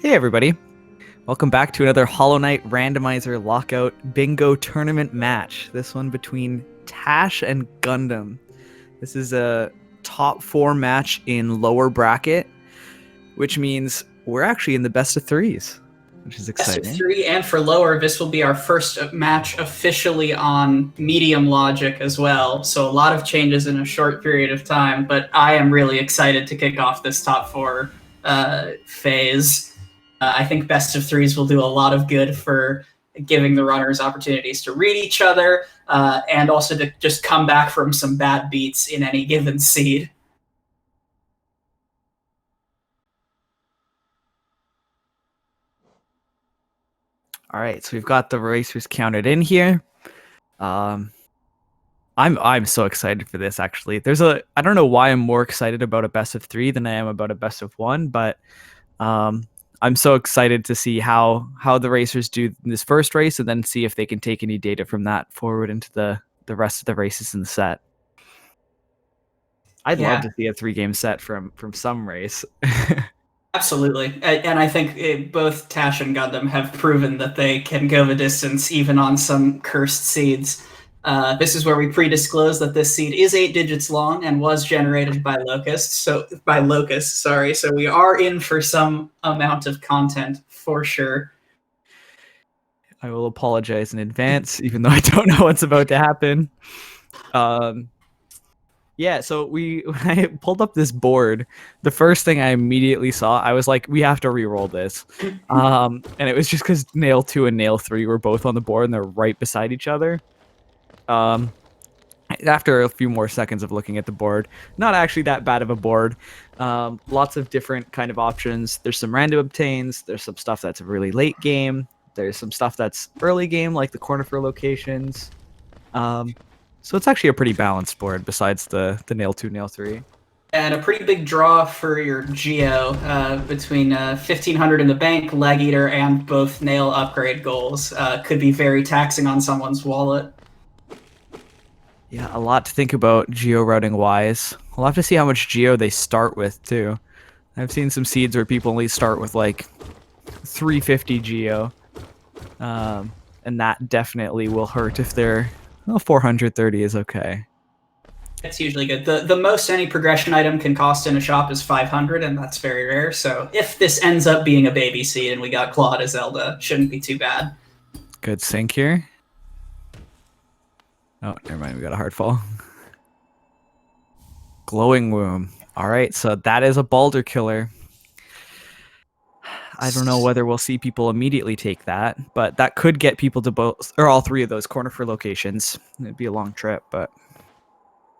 Hey everybody, welcome back to another Hollow Knight Randomizer Lockout Bingo Tournament match. This one between Tash and Gundham. This is a top 4 match in lower bracket, which means we're actually in the best of 3s, which is exciting. Best of 3, and for lower, this will be our first match officially on medium logic as well. So a lot of changes in a short period of time, but I am really excited to kick off this top 4 phase. I think best of 3s will do a lot of good for giving the runners opportunities to read each other, and also to just come back from some bad beats in any given seed. All right, so we've got the racers counted in here. I'm so excited for this. Actually, I don't know why I'm more excited about a best of 3 than I am about a best of 1, but I'm so excited to see how the racers do in this first race, and then see if they can take any data from that forward into the rest of the races in the set. I'd love to see a 3-game set from some race. Absolutely. And I think both Tash and Gundham have proven that they can go the distance even on some cursed seeds. This is where we pre-disclose that this seed is 8 digits long and was generated by locusts. So we are in for some amount of content for sure. I will apologize in advance, even though I don't know what's about to happen. Yeah, so when I pulled up this board, the first thing I immediately saw, I was like, we have to re-roll this. And it was just because nail 2 and nail 3 were both on the board and they're right beside each other. After a few more seconds of looking at the board, not actually that bad of a board. Lots of different kind of options. There's some random obtains. There's some stuff that's really late game. There's some stuff that's early game, like the corner for locations. So it's actually a pretty balanced board besides the nail 2, nail 3. And a pretty big draw for your Geo between 1,500 in the bank, Leg Eater, and both nail upgrade goals. Could be very taxing on someone's wallet. Yeah, a lot to think about Geo routing wise. We'll have to see how much Geo they start with too. I've seen some seeds where people only start with like 350 Geo. And that definitely will hurt if they're... Well, 430 is okay. It's usually good. The most any progression item can cost in a shop is 500, and that's very rare. So if this ends up being a baby seed and we got Claw to Zelda, shouldn't be too bad. Good sync here. Oh, never mind. We got a hard fall. Glowing Womb. All right, so that is a Balder killer. I don't know whether we'll see people immediately take that, but that could get people to both or all 3 of those corner for locations. It'd be a long trip, but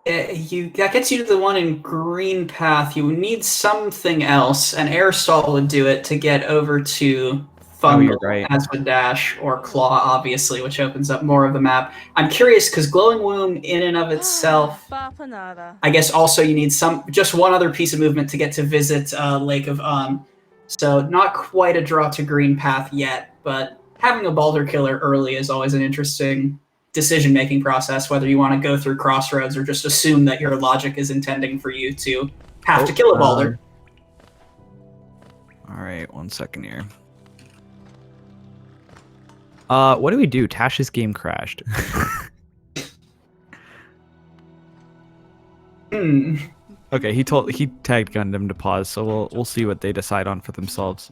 that gets you to the one in Green Path. You need something else. An air stall would do it to get over to Fungal, right. as would Dash, or Claw, obviously, which opens up more of the map. I'm curious because Glowing Womb, in and of itself, I guess also you need just one other piece of movement to get to visit Lake of So not quite a draw to Green Path yet, but having a Balder killer early is always an interesting decision-making process, whether you want to go through Crossroads or just assume that your logic is intending for you to have to kill a Balder. All right, 1 second here. What do we do? Tash's game crashed. Okay, he tagged Gundham to pause, so we'll see what they decide on for themselves.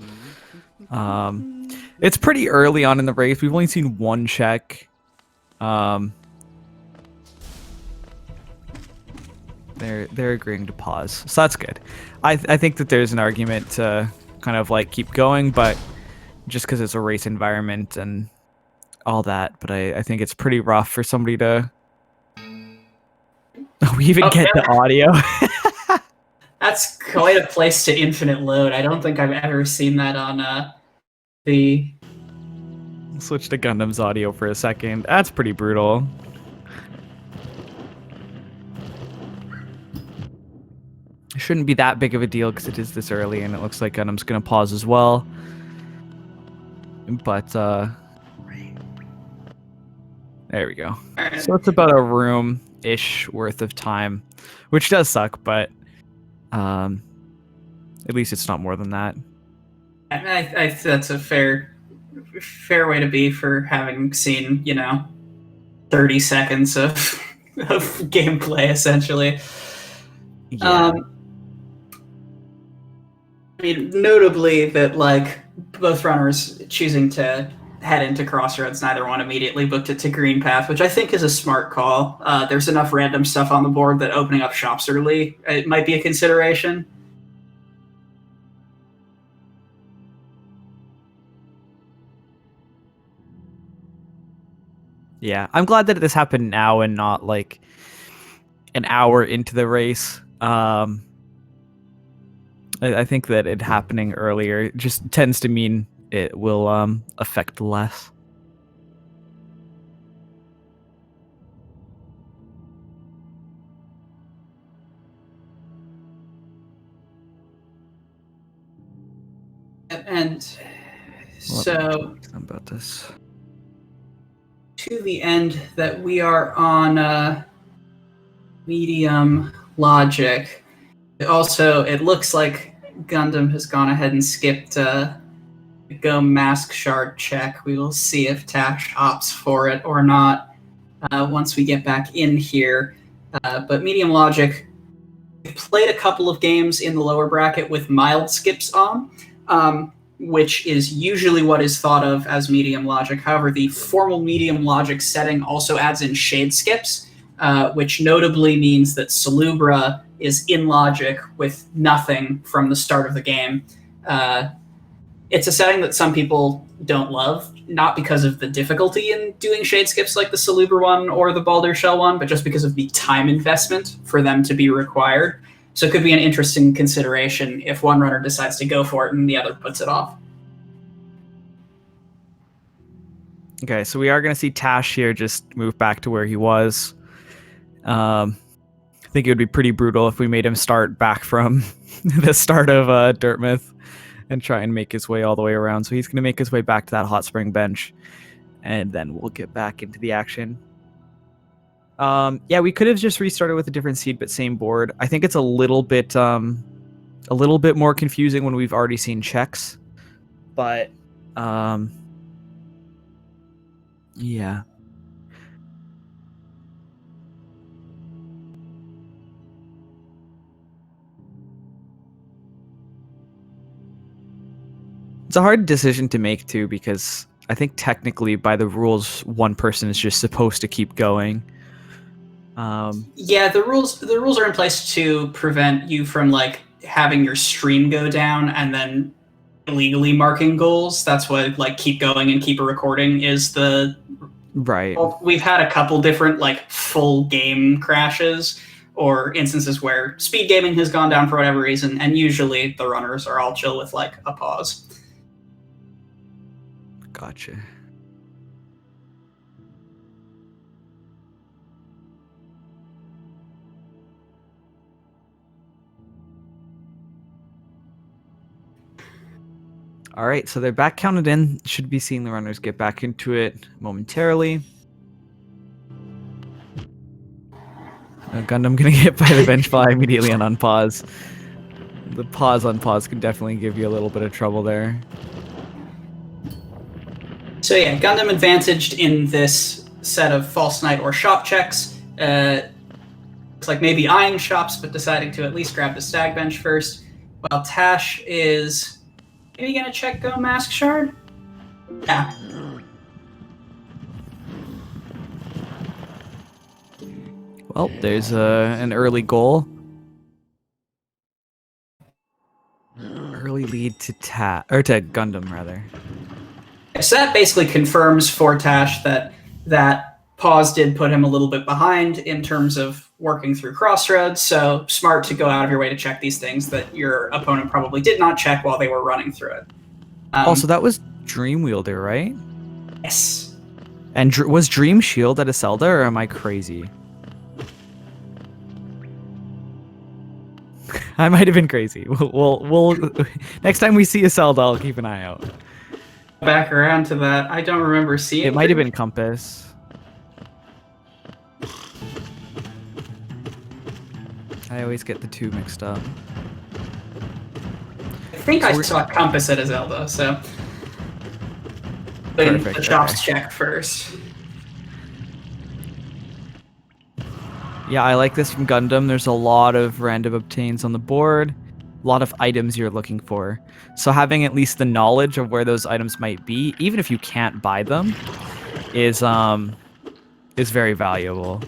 It's pretty early on in the race. We've only seen 1 check. They're agreeing to pause, so that's good. I think that there's an argument to kind of like keep going, but just because it's a race environment and all that. But I think it's pretty rough for somebody to. We even get the audio. That's quite a place to infinite load. I don't think I've ever seen that on the... Switch to Gundam's audio for a second. That's pretty brutal. It shouldn't be that big of a deal because it is this early, and it looks like Gundam's going to pause as well. But, there we go. So it's about a room-ish worth of time, which does suck, but... at least it's not more than that. That's a fair way to be for having seen 30 seconds of gameplay essentially. Yeah. I mean, notably that like both runners choosing to head into Crossroads, neither one immediately booked it to Green Path, which I think is a smart call. There's enough random stuff on the board that opening up shops early it might be a consideration. Yeah, I'm glad that this happened now and not like an hour into the race. I think that it happening earlier just tends to mean it will affect less. And so about this. To the end that we are on medium logic. It looks like Gundham has gone ahead and skipped go mask shard check. We will see if Tash opts for it or not once we get back in here. But medium logic, we've played a couple of games in the lower bracket with mild skips on, which is usually what is thought of as medium logic. However, the formal medium logic setting also adds in shade skips, which notably means that Salubra is in logic with nothing from the start of the game. It's a setting that some people don't love, not because of the difficulty in doing shade skips like the Salubra one or the Baldur Shell one, but just because of the time investment for them to be required. So it could be an interesting consideration if one runner decides to go for it and the other puts it off. Okay, so we are going to see Tash here just move back to where he was. I think it would be pretty brutal if we made him start back from the start of Dirtmouth and try and make his way all the way around. So he's going to make his way back to that hot spring bench, and then we'll get back into the action. Yeah, we could have just restarted with a different seed, but same board. I think it's a little bit more confusing when we've already seen checks, but yeah. It's a hard decision to make too, because I think technically by the rules, one person is just supposed to keep going. Yeah, the rules are in place to prevent you from like having your stream go down and then illegally marking goals. That's what like keep going and keep a recording is the right. Well, we've had a couple different like full game crashes or instances where SpeedGaming has gone down for whatever reason, and usually the runners are all chill with like a pause. Gotcha. All right, so they're back counted in. Should be seeing the runners get back into it momentarily. Gundam gonna get by the bench fly immediately and unpause. The pause on pause can definitely give you a little bit of trouble there. So yeah, Gundam advantaged in this set of false knight or shop checks. Looks like maybe eyeing shops, but deciding to at least grab the stag bench first. While Tash is maybe gonna check go mask shard. Yeah. Well, there's an early goal. Early lead to Gundam rather. So that basically confirms for Tash that pause did put him a little bit behind in terms of working through Crossroads. So smart to go out of your way to check these things that your opponent probably did not check while they were running through it. Also, that was Dreamwielder, right? Yes. And was Dream Shield at a Zelda, or am I crazy? I might have been crazy. We'll next time we see a Zelda, I'll keep an eye out. Back around to that. I don't remember seeing it. Might have been Compass. I always get the two mixed up. I think I saw compass at his elbow, so Perfect, the chops check first. Yeah, I like this from Gundham. There's a lot of random obtains on the board, a lot of items you're looking for. So having at least the knowledge of where those items might be, even if you can't buy them, is very valuable.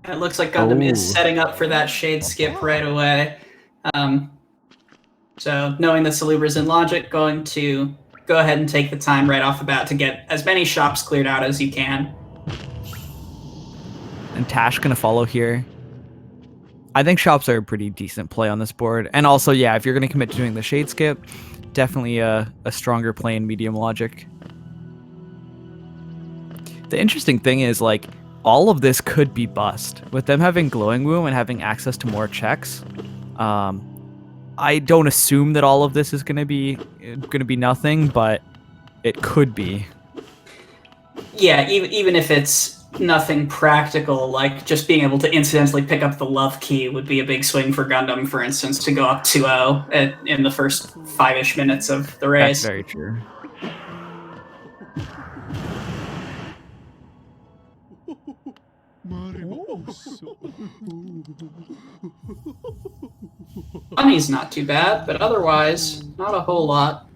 And it looks like Gundham is setting up for that shade skip right away. So knowing that Salubra's in logic, going to go ahead and take the time right off the bat to get as many shops cleared out as you can. And Tash gonna follow here. I think shops are a pretty decent play on this board. And also, yeah, if you're gonna commit to doing the shade skip, definitely a stronger play in medium logic. The interesting thing is, like, all of this could be bust. With them having Glowing Womb and having access to more checks, I don't assume that all of this is gonna be nothing, but it could be. Yeah, even if it's nothing practical, like just being able to incidentally pick up the love key would be a big swing for Gundham, for instance, to go up 2-0 in the first 5-ish minutes of the race. That's very true. Money's not too bad, but otherwise, not a whole lot.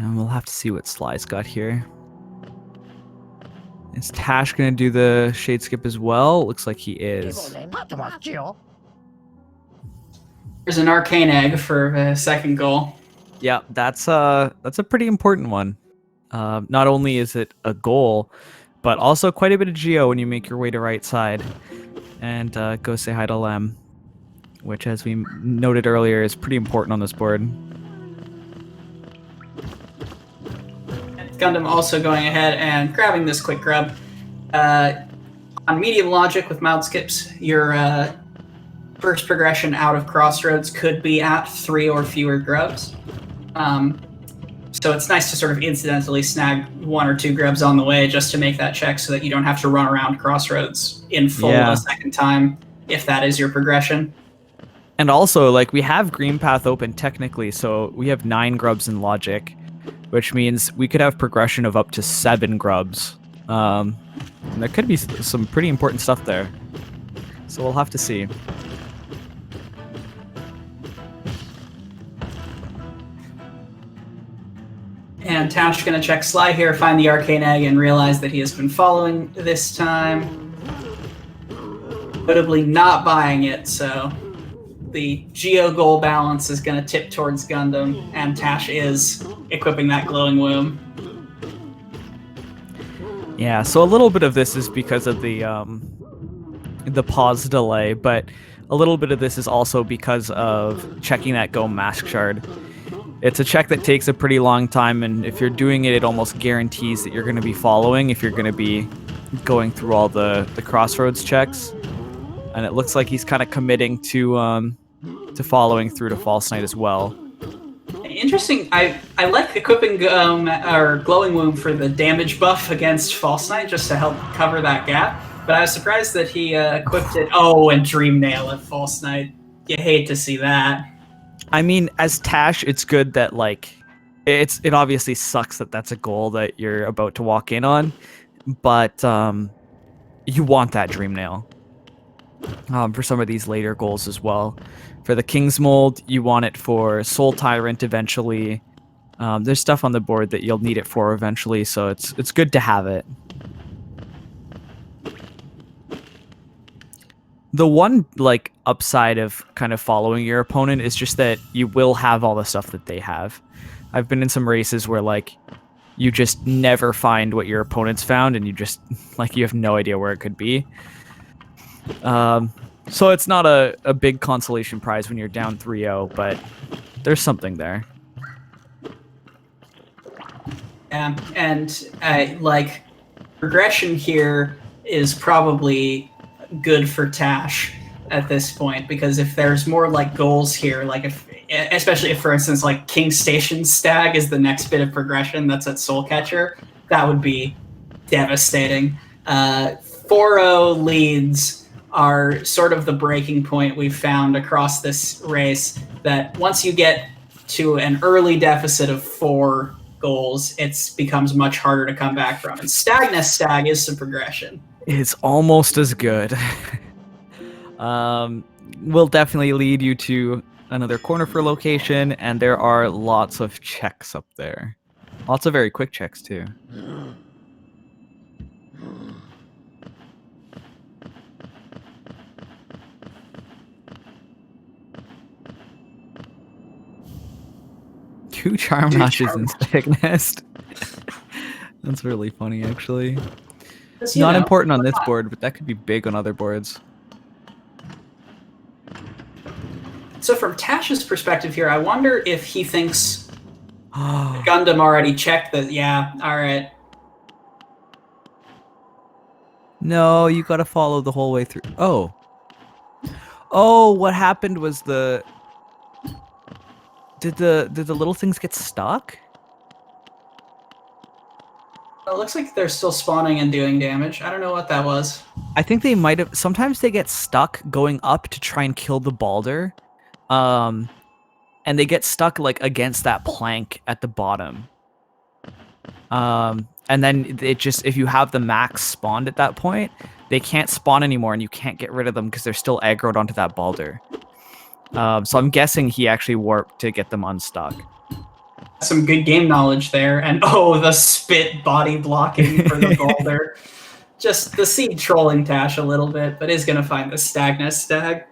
And we'll have to see what Sly's got here. Is Tash gonna do the shade skip as well? Looks like he is. There's an arcane egg for the second goal. Yeah, that's a pretty important one. Not only is it a goal, but also quite a bit of geo when you make your way to right side. And go say hi to Lem, which, as we noted earlier, is pretty important on this board. Gundham also going ahead and grabbing this quick grub. On medium logic with mount skips, your first progression out of Crossroads could be at 3 or fewer grubs. So it's nice to sort of incidentally snag 1 or 2 grubs on the way just to make that check so that you don't have to run around Crossroads in full a second time, if that is your progression. And also, like, we have Green Path open technically, so we have 9 grubs in logic, which means we could have progression of up to 7 grubs. And there could be some pretty important stuff there. So we'll have to see. And Tash gonna check Sly here, find the arcane egg, and realize that he has been following this time. Notably not buying it, so the geo goal balance is gonna tip towards Gundham, and Tash is equipping that glowing womb. Yeah, so a little bit of this is because of the pause delay, but a little bit of this is also because of checking that Go Mask Shard. It's a check that takes a pretty long time, and if you're doing it, it almost guarantees that you're going to be following if you're going to be going through all the Crossroads checks. And it looks like he's kind of committing to following through to False Knight as well. Interesting. I like equipping or Glowing Womb for the damage buff against False Knight just to help cover that gap. But I was surprised that he equipped it. Oh, and Dream Nail at False Knight. You hate to see that. I mean, as Tash, it's good that, like, it obviously sucks that that's a goal that you're about to walk in on, but you want that Dream Nail for some of these later goals as well. For the King's Mold, you want it for Soul Tyrant eventually. There's stuff on the board that you'll need it for eventually, so it's good to have it. The one, like, upside of kind of following your opponent is just that you will have all the stuff that they have. I've been in some races where, like, you just never find what your opponent's found, and you just, like, you have no idea where it could be. So it's not a big consolation prize when you're down 3-0, but there's something there. Yeah, and, like, progression here is probably good for Tash at this point, because if there's more, like, goals here, like, especially if, for instance, like King Station Stag is the next bit of progression that's at Soul Catcher, that would be devastating. 4-0 leads are sort of the breaking point we've found across this race, that once you get to an early deficit of 4 goals, it becomes much harder to come back from. And Stagnus Stag is some progression. It's almost as good. Will definitely lead you to another corner for location, and there are lots of checks up there. Lots of very quick checks too. Two charm notches in Stag Nest. That's really funny, actually. Not important on this board, but that could be big on other boards. So from Tash's perspective here, I wonder if he thinks Gundham already checked that. Yeah, all right. No, you gotta follow the whole way through. Oh. Oh, what happened was the... Did the little things get stuck? It looks like they're still spawning and doing damage. I don't know what that was. I think they might have... Sometimes they get stuck going up to try and kill the Balder. And they get stuck like against that plank at the bottom. And then it just... If you have the max spawned at that point, they can't spawn anymore and you can't get rid of them because they're still aggroed onto that Balder. So I'm guessing he actually warped to get them unstuck. Some good game knowledge there. And oh, the spit body blocking for the Balder. Just the seed trolling Tash a little bit, but is going to find the Stagnus Stag.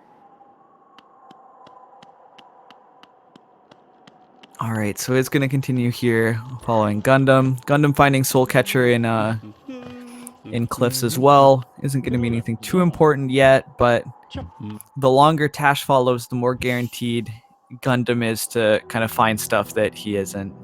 Alright, so it's going to continue here following Gundham. Gundham finding Soul Catcher in cliffs as well. Isn't going to be anything too important yet, but the longer Tash follows, the more guaranteed Gundham is to kind of find stuff that he isn't.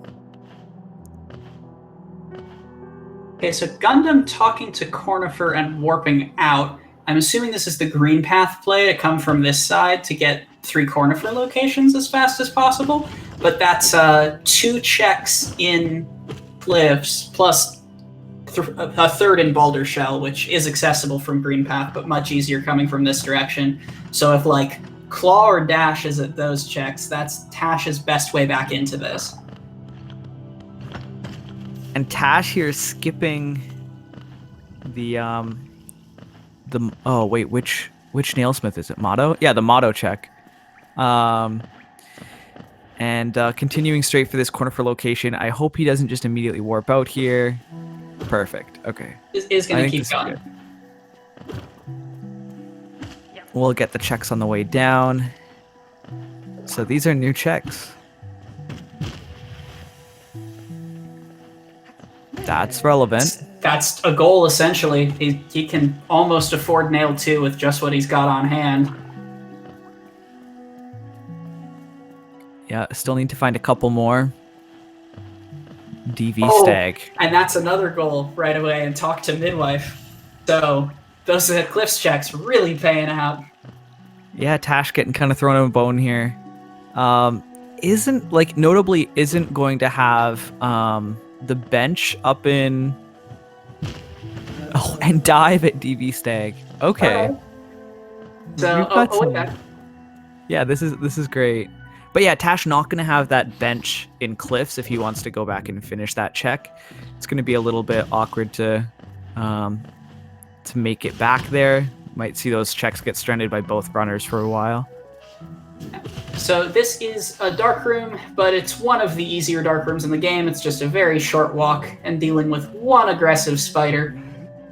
Okay, so Gundham talking to Cornifer and warping out. I'm assuming this is the green path play to come from this side to get 3 Cornifer locations as fast as possible. But that's 2 checks in cliffs plus a third in Balder Shell, which is accessible from green path, but much easier coming from this direction. So if like Claw or Dash is at those checks, that's Tash's best way back into this. And Tash here is skipping the oh wait, which nailsmith is it? Motto? Yeah, the Motto check. And continuing straight for this corner for location. I hope he doesn't just immediately warp out here. Perfect. Okay. Is going to keep going. We'll get the checks on the way down. So these are new checks. That's relevant. That's a goal, essentially. He can almost afford nail 2 with just what he's got on hand. Yeah, still need to find a couple more. DV Stag. And that's another goal right away, and talk to Midwife. So those Cliffs checks really paying out. Yeah, Tash getting kind of thrown in a bone here. Notably isn't going to have the bench up in... Oh, and dive at DV Stag. Okay. So, yeah, this is great. But yeah, Tash not going to have that bench in cliffs if he wants to go back and finish that check. It's going to be a little bit awkward to make it back there. Might see those checks get stranded by both runners for a while. So this is a dark room, but it's one of the easier dark rooms in the game. It's just a very short walk and dealing with one aggressive spider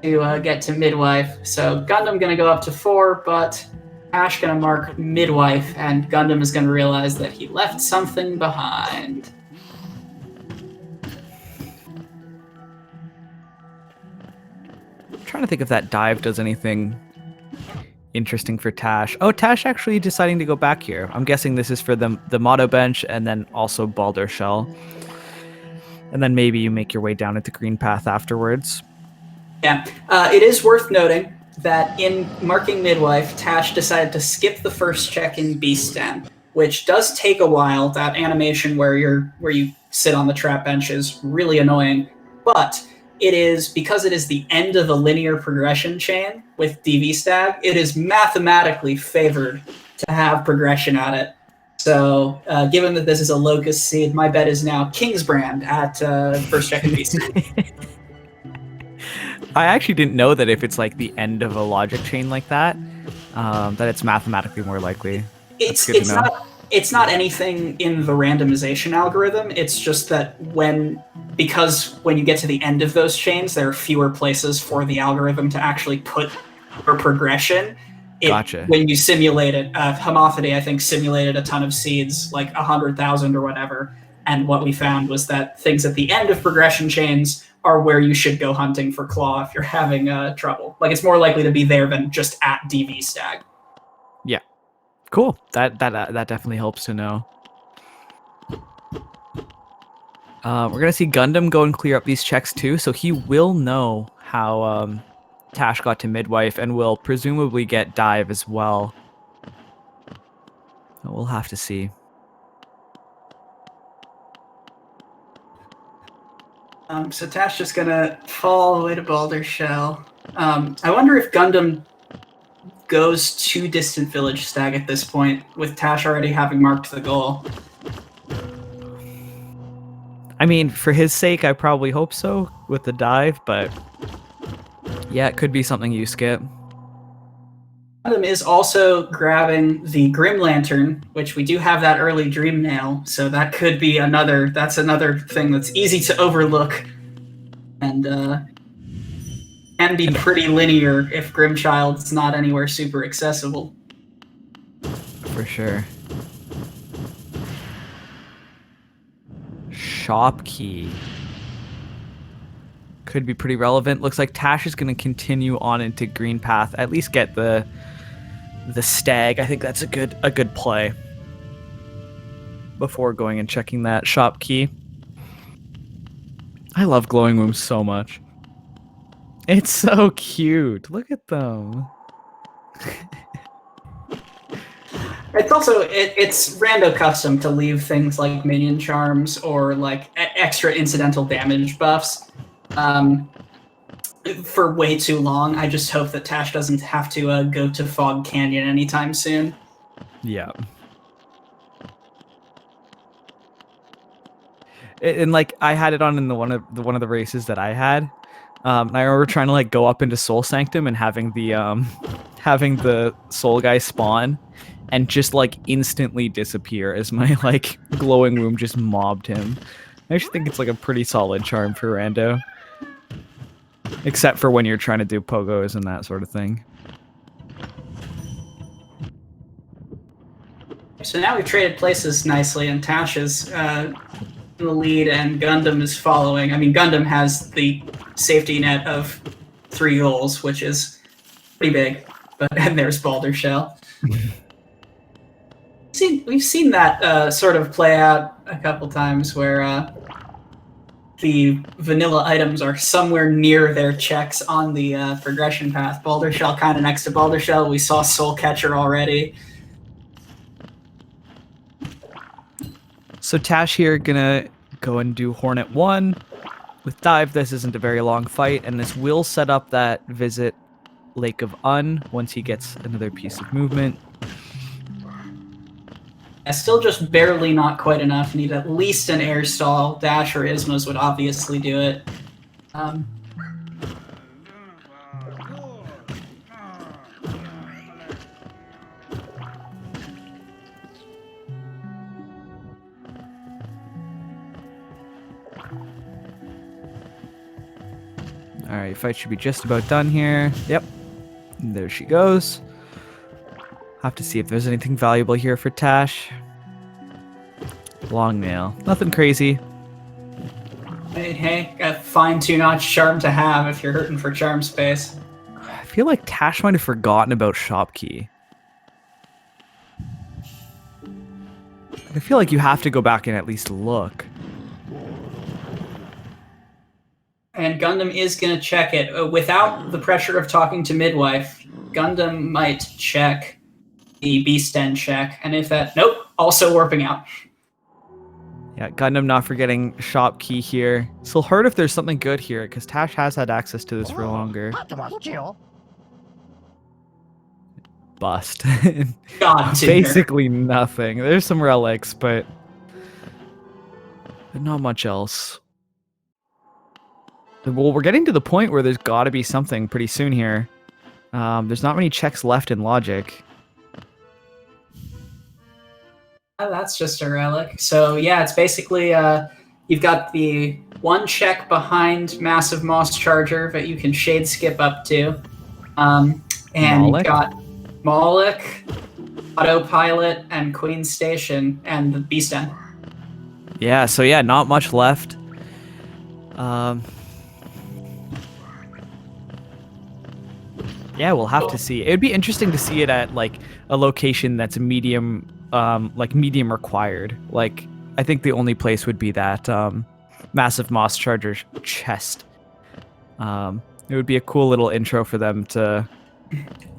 to get to Midwife. So Gundham going to go up to 4, but Tash going to mark Midwife, and Gundham is going to realize that he left something behind. I'm trying to think if that dive does anything interesting for Tash. Oh, Tash actually deciding to go back here. I'm guessing this is for the Motto bench and then also Balder Shell. And then maybe you make your way down into Green Path afterwards. Yeah, it is worth noting that in marking Midwife, Tash decided to skip the first check in Beast Stand. which does take a while. That animation where you sit on the trap bench is really annoying, but it is because it is the end of a linear progression chain with DV stag. It is mathematically favored to have progression at it. So, given that this is a locust seed, my bet is now Kingsbrand at first check and beast. I actually didn't know that if it's like the end of a logic chain like that, that it's mathematically more likely. It's not anything in the randomization algorithm. It's just that because when you get to the end of those chains, there are fewer places for the algorithm to actually put your progression. Gotcha. When you simulate it, Homophody, I think, simulated a ton of seeds, like 100,000 or whatever. And what we found was that things at the end of progression chains are where you should go hunting for claw if you're having trouble. Like, it's more likely to be there than just at DV stag. Yeah. Cool. That definitely helps to know. We're gonna see Gundham go and clear up these checks too, so he will know how Tash got to midwife and will presumably get dive as well. We'll have to see. So Tash just gonna fall all the way to Baldur's Shell. I wonder if Gundham goes to Distant Village stag at this point, with Tash already having marked the goal. I mean, for his sake, I probably hope so with the dive, but yeah, it could be something you skip. Gundham is also grabbing the Grim Lantern, which we do have that early Dream Nail, so that could be another thing that's easy to overlook, and can be pretty linear if Grimchild's not anywhere super accessible. For sure. Shop key. Could be pretty relevant. Looks like Tash is going to continue on into Green Path. At least get the stag. I think that's a good play. Before going and checking that shop key. I love glowing wombs so much. It's so cute. Look at them. It's also it's rando custom to leave things like minion charms or like extra incidental damage buffs for way too long. I just hope that Tash doesn't have to go to Fog Canyon anytime soon. Yeah. And like I had it on in one of the races that I had. And I remember trying to like go up into Soul Sanctum and having the soul guy spawn and just like instantly disappear as my like glowing womb just mobbed him. I actually think it's like a pretty solid charm for rando. Except for when you're trying to do pogos and that sort of thing. So now we've traded places nicely, and Tash is in the lead, and Gundham is following. I mean, Gundham has the safety net of 3 goals, which is pretty big. And there's Baldur's Shell. We've seen that sort of play out a couple times where the vanilla items are somewhere near their checks on the progression path. Baldur's Shell kind of next to Baldur's Shell. We saw Soul Catcher already. So Tash here gonna go and do Hornet 1. With dive, this isn't a very long fight, and this will set up that visit Lake of Un once he gets another piece of movement. Still just barely not quite enough. Need at least an air stall. Dash or Ismos would obviously do it. Alright, fight should be just about done here. Yep. And there she goes. Have to see if there's anything valuable here for Tash. Long nail. Nothing crazy. Hey, a fine 2-notch charm to have if you're hurting for charm space. I feel like Tash might have forgotten about shop key. I feel like you have to go back and at least look. And Gundham is going to check it. Without the pressure of talking to Midwife, Gundham might check the Beast Den check. And if that... Nope. also warping out. Yeah, Gundam not forgetting shop key here. So heard if there's something good here, because Tash has had access to this for longer. Bust. God, Basically nothing. There's some relics, but not much else. Well, we're getting to the point where there's got to be something pretty soon here. There's not many checks left in logic. Oh, that's just a relic. So yeah, it's basically you've got the one check behind Massive Moss Charger that you can shade skip up to, and you've got Moloch, Autopilot, and Queen Station, and the Beast End. Yeah, so yeah, not much left. Yeah, we'll have to see. It'd be interesting to see it at like a location that's medium, like medium required. Like I think the only place would be that Massive Moss Charger chest. It would be a cool little intro for them to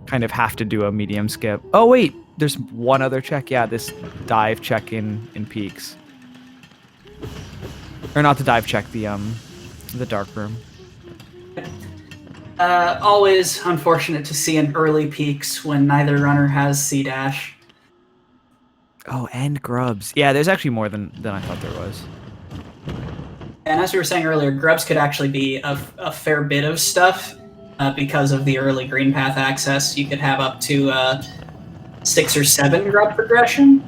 kind of have to do a medium skip. Oh wait, there's one other check. Yeah, this dive check in Peaks. Or not the dive check, the dark room. Always unfortunate to see an early Peaks when neither runner has C-Dash. Oh, and Grubs. Yeah, there's actually more than I thought there was. And as we were saying earlier, Grubs could actually be a fair bit of stuff because of the early Green Path access. You could have up to 6 or 7 Grub progression.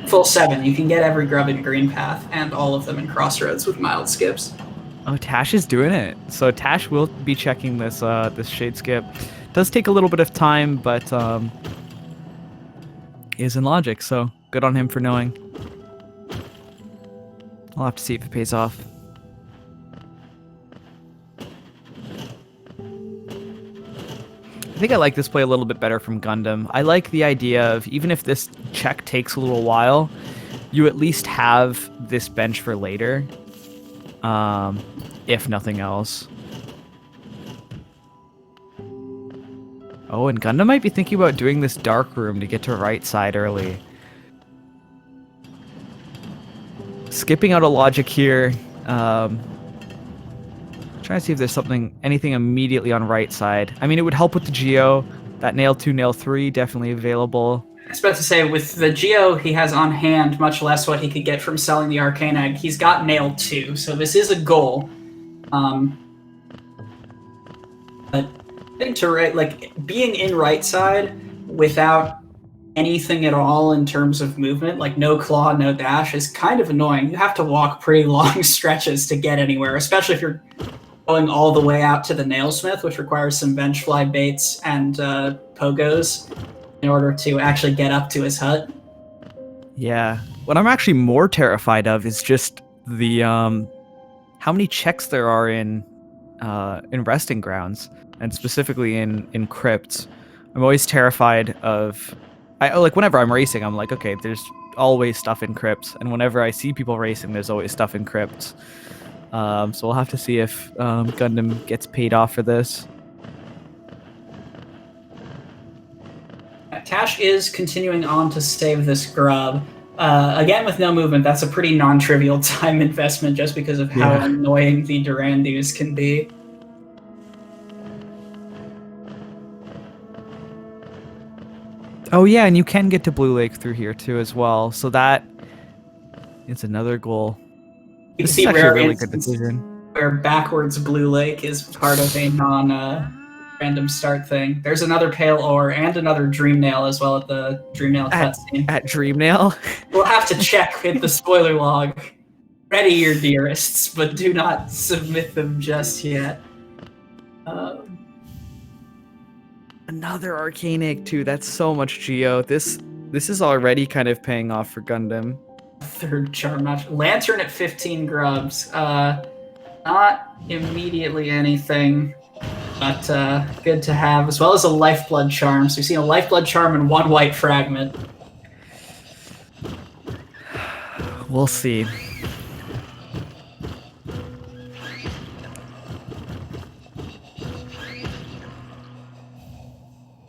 Full 7. You can get every Grub in Green Path and all of them in Crossroads with mild skips. Oh, Tash is doing it. So Tash will be checking this this shade skip. Does take a little bit of time, but is in logic, so good on him for knowing. I'll have to see if it pays off. I think I like this play a little bit better from Gundam. I like the idea of, even if this check takes a little while, you at least have this bench for later. If nothing else. Oh, and Gundam might be thinking about doing this dark room to get to right side early. Skipping out a logic here. Trying to see if there's anything immediately on right side. I mean, it would help with the Geo. That nail 2, nail 3, definitely available. I was about to say, with the Geo he has on hand, much less what he could get from selling the Arcane Egg, he's got nail 2, so this is a goal. But being in right side without anything at all in terms of movement, like no claw, no dash, is kind of annoying. You have to walk pretty long stretches to get anywhere, especially if you're going all the way out to the Nailsmith, which requires some bench fly baits and pogos in order to actually get up to his hut. Yeah. What I'm actually more terrified of is just the how many checks there are in resting grounds, and specifically in crypts. I'm always terrified of, whenever I'm racing, I'm like, okay, there's always stuff in crypts, and whenever I see people racing, there's always stuff in crypts. So we'll have to see if Gundam gets paid off for this. Tash is continuing on to save this grub. Again, with no movement, that's a pretty non-trivial time investment just because of how annoying the Durandus can be. Oh yeah, and you can get to Blue Lake through here too as well, so that is another goal. You can see rare really good decision where backwards Blue Lake is part of a non-random start thing. There's another Pale Ore and another Dream Nail as well at the Dream Nail cutscene. At Dream Nail? We'll have to check with the spoiler log. Ready your dearests, but do not submit them just yet. Another Arcane Egg too. That's so much Geo. This is already kind of paying off for Gundam. Third charm match. Lantern at 15 grubs. Not immediately anything, but good to have, as well as a Lifeblood charm. So we've seen a Lifeblood charm and 1 white fragment. We'll see.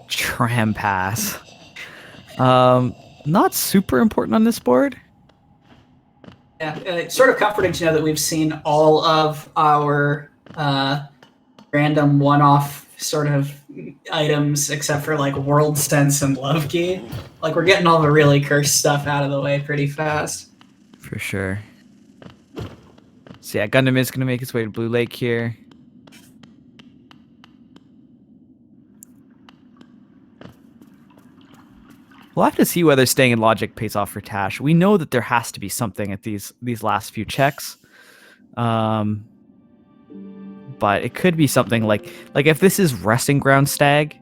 Tram pass. not super important on this board. Yeah, it's sort of comforting to know that we've seen all of our random one-off sort of items, except for like World Sense and Love Key. Like we're getting all the really cursed stuff out of the way pretty fast. For sure. So yeah, Gundam is going to make its way to Blue Lake here. We'll have to see whether staying in logic pays off for Tash. We know that there has to be something at these last few checks. But it could be something like if this is Resting Ground Stag.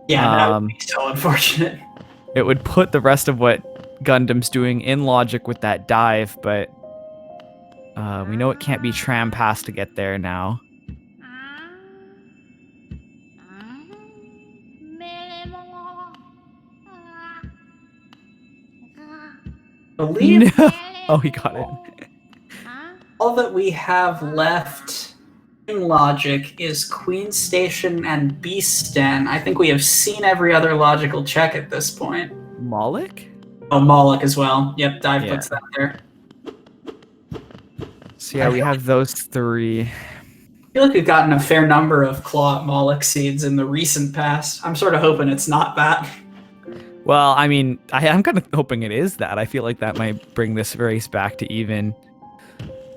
Yeah, that would be so unfortunate. It would put the rest of what Gundam's doing in logic with that dive, but we know it can't be Tram Pass to get there now. Believe no. Oh, he got it. all that we have left in logic is Queen Station and Beast Den. I think we have seen every other logical check at this point. Moloch? Oh, Moloch as well. Yep, dive puts that there. So yeah, we have those three. I feel like we've gotten a fair number of Claw Moloch seeds in the recent past. I'm sort of hoping it's not that. Well, I mean, I'm kind of hoping it is that. I feel like that might bring this race back to even.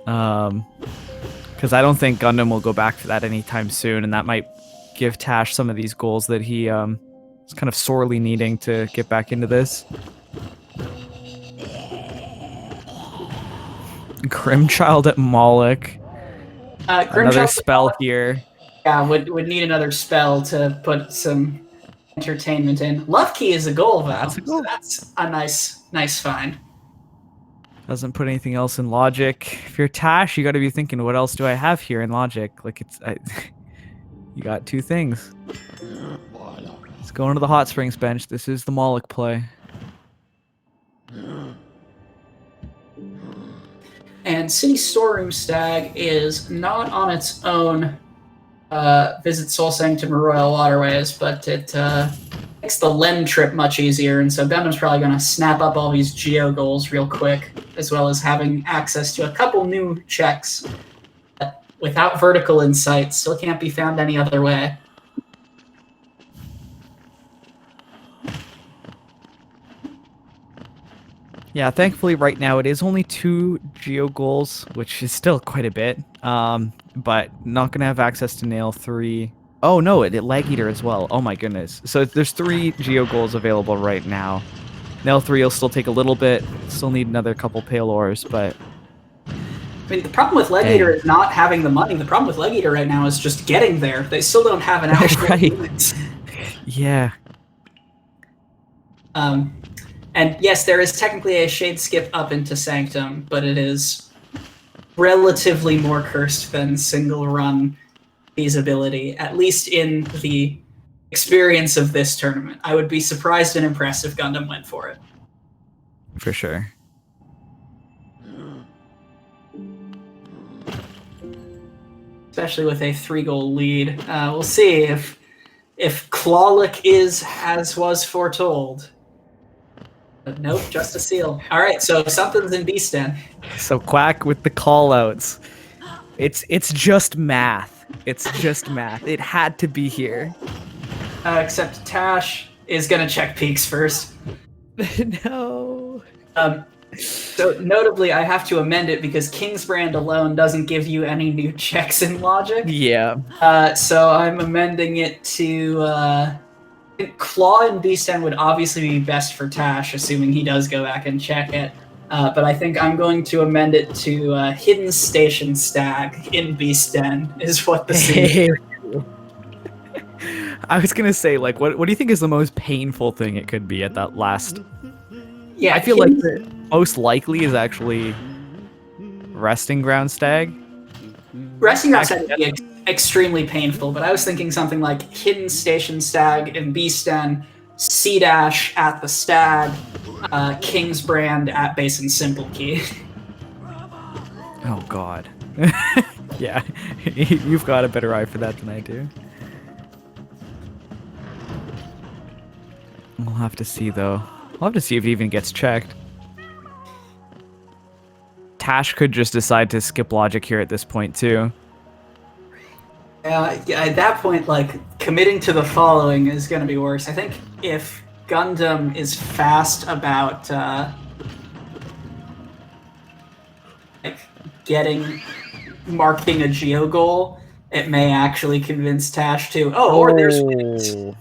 Because I don't think Gundam will go back to that anytime soon, and that might give Tash some of these goals that he is kind of sorely needing to get back into this. Grimchild at Moloch. Another spell here. Yeah, would need another spell to put some entertainment in. Love Key is a goal, though. That's a goal. So that's a nice find. Doesn't put anything else in logic. If you're Tash, you got to be thinking, what else do I have here in logic? Like you got two things. Let's go into the Hot Springs bench. This is the Moloch play. And City Storeroom Stag is not on its own visit Soul Sanctum or Royal Waterways, but it makes the Lem trip much easier, and so Gundam's probably going to snap up all these Geo goals real quick, as well as having access to a couple new checks that, without vertical insight, still can't be found any other way. Yeah, thankfully right now it is only 2 Geo goals, which is still quite a bit, but not going to have access to Nail 3. Oh no, it Leg Eater as well. Oh my goodness. So there's 3 Geo goals available right now. Nail 3 will still take a little bit, still need another couple Pale Ores, but... I mean, the problem with Leg Eater is not having the money. The problem with Leg Eater right now is just getting there. They still don't have an actual right. Yeah. And yes, there is technically a shade skip up into Sanctum, but it is relatively more cursed than single run feasibility, at least in the experience of this tournament. I would be surprised and impressed if Gundam went for it. For sure. Especially with a 3-goal lead. We'll see if Clawlick is as was foretold. But nope, just a seal. All right, so something's in Beast Den. So Quack with the callouts. It's just math. It's just math. It had to be here. Except Tash is gonna check peaks first. No. So notably, I have to amend it because Kingsbrand alone doesn't give you any new checks in logic. Yeah. So I'm amending it to Claw and Beast Den would obviously be best for Tash, assuming he does go back and check it. But I think I'm going to amend it to Hidden Station Stag in Beast Den is what the scene. I was gonna say, like, what do you think is the most painful thing it could be at that last? Yeah, I feel like the most likely is actually Resting Ground Stag. Resting Ground Stag would be extremely painful, but I was thinking something like Hidden Station Stag in Beast Den, C-Dash at the Stag, Kingsbrand at Base and Simple Key. Oh god. Yeah, you've got a better eye for that than I do. We'll have to see though. I'll have to see if it even gets checked. Tash could just decide to skip logic here at this point, too. Yeah, at that point, like, committing to the following is going to be worse. I think if Gundham is fast about, like, marking a geo goal, it may actually convince Tash to, or there's wins.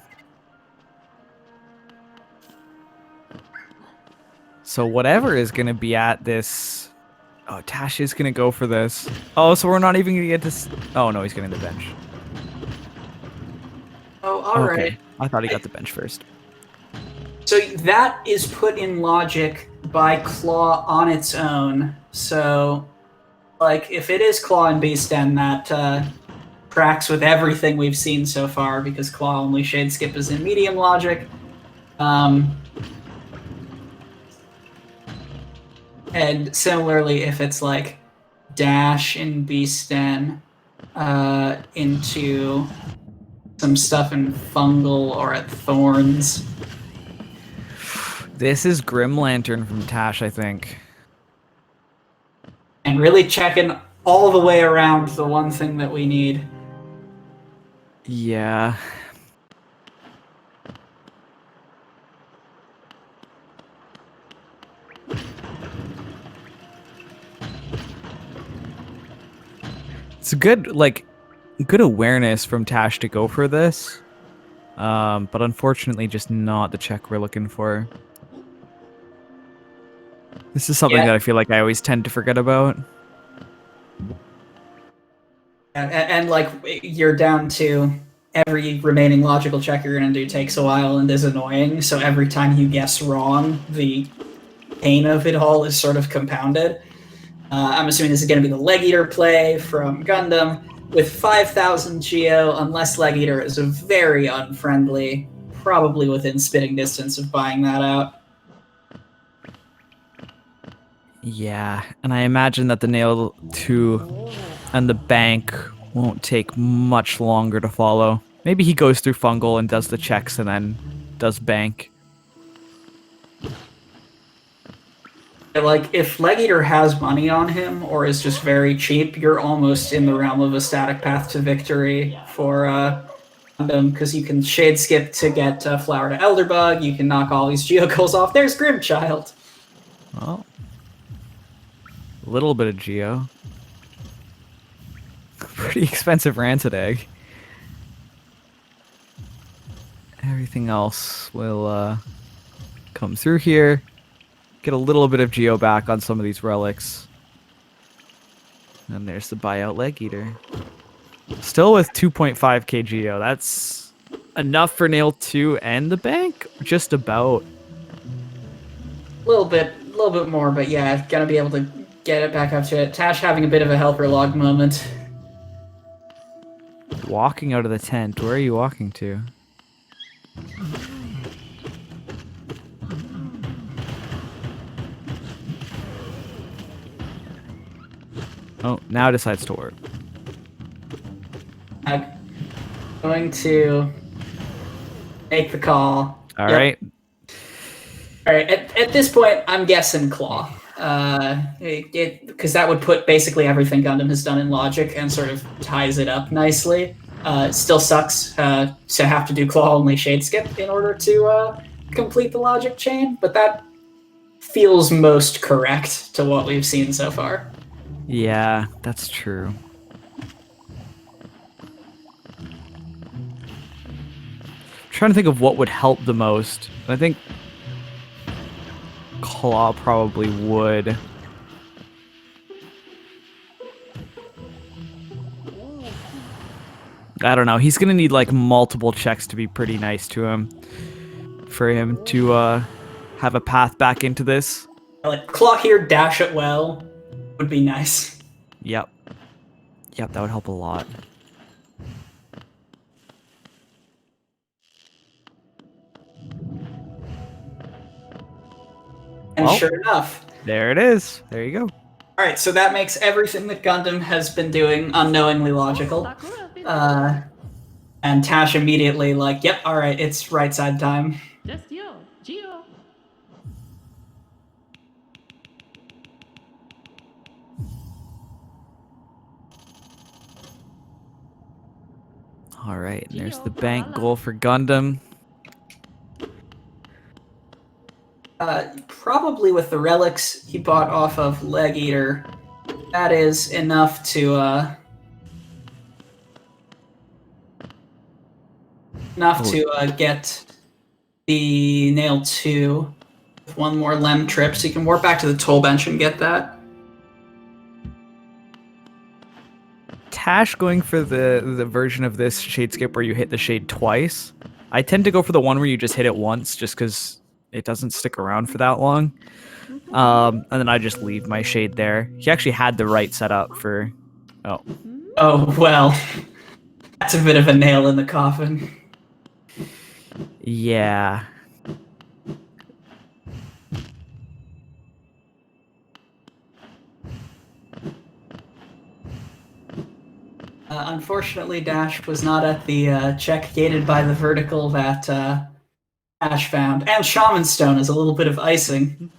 So whatever is going to be at this... Oh, Tash is going to go for this. Oh, so we're not even going to get to... Oh, no, he's getting the bench. Oh, all right. I thought he got the bench first. So that is put in logic by Claw on its own. So, like, if it is Claw and Beast, then that tracks with everything we've seen so far, because Claw only Shade Skip is in medium logic. And similarly, if it's like Dash in Beastin into some stuff in Fungal or at Thorns. This is Grim Lantern from Tash, I think. And really checking all the way around the one thing that we need. Yeah. It's a good, like, good awareness from Tash to go for this. But unfortunately just not the check we're looking for. This is something that I feel like I always tend to forget about. And like, you're down to every remaining logical check you're going to do takes a while and is annoying, so every time you guess wrong, the pain of it all is sort of compounded. I'm assuming this is going to be the Leg Eater play from Gundham. With 5,000 Geo, unless Leg Eater is a very unfriendly, probably within spitting distance of buying that out. Yeah, and I imagine that the Nail 2 and the Bank won't take much longer to follow. Maybe he goes through Fungal and does the checks and then does Bank. Like, if Leg Eater has money on him or is just very cheap, you're almost in the realm of a static path to victory for Gundham, because you can Shade Skip to get Flower to Elderbug, you can knock all these Geocles off. There's Grimchild! Well, a little bit of Geo. Pretty expensive Rancid Egg. Everything else will come through here. Get a little bit of Geo back on some of these relics. And there's the buyout Leg Eater. Still with 2.5k Geo. That's enough for Nail 2 and the Bank? Just about. A little bit more, but yeah, gonna be able to get it back up to it. Tash having a bit of a helper log moment. Walking out of the tent. Where are you walking to? Oh, now decides to work. I'm going to make the call. All right. All right. At this point, I'm guessing Claw. Because that would put basically everything Gundham has done in logic and sort of ties it up nicely. It still sucks to have to do Claw only Shade Skip in order to complete the logic chain, but that feels most correct to what we've seen so far. Yeah, that's true. Trying to think of what would help the most. I think Claw probably would. I don't know. He's gonna need like multiple checks to be pretty nice to him for him to have a path back into this. Like, Claw here, dash it well would be nice. Yep. Yep, that would help a lot. And sure enough. There it is. There you go. Alright, so that makes everything that Gundham has been doing unknowingly logical. And Tash immediately like, yep, alright, it's right side time. All right, and there's the bank goal for Gundham. Probably with the relics he bought off of Leg Eater, that is enough to get the nail 2 with one more lem trip, so you can warp back to the toll bench and get that. Tash going for the version of this shade skip where you hit the shade twice. I tend to go for the one where you just hit it once, just because it doesn't stick around for that long. And then I just leave my shade there. He actually had the right setup for... Oh. Oh, well. That's a bit of a nail in the coffin. Yeah. Unfortunately, Dash was not at the check gated by the vertical that Dash found. And Shaman Stone is a little bit of icing.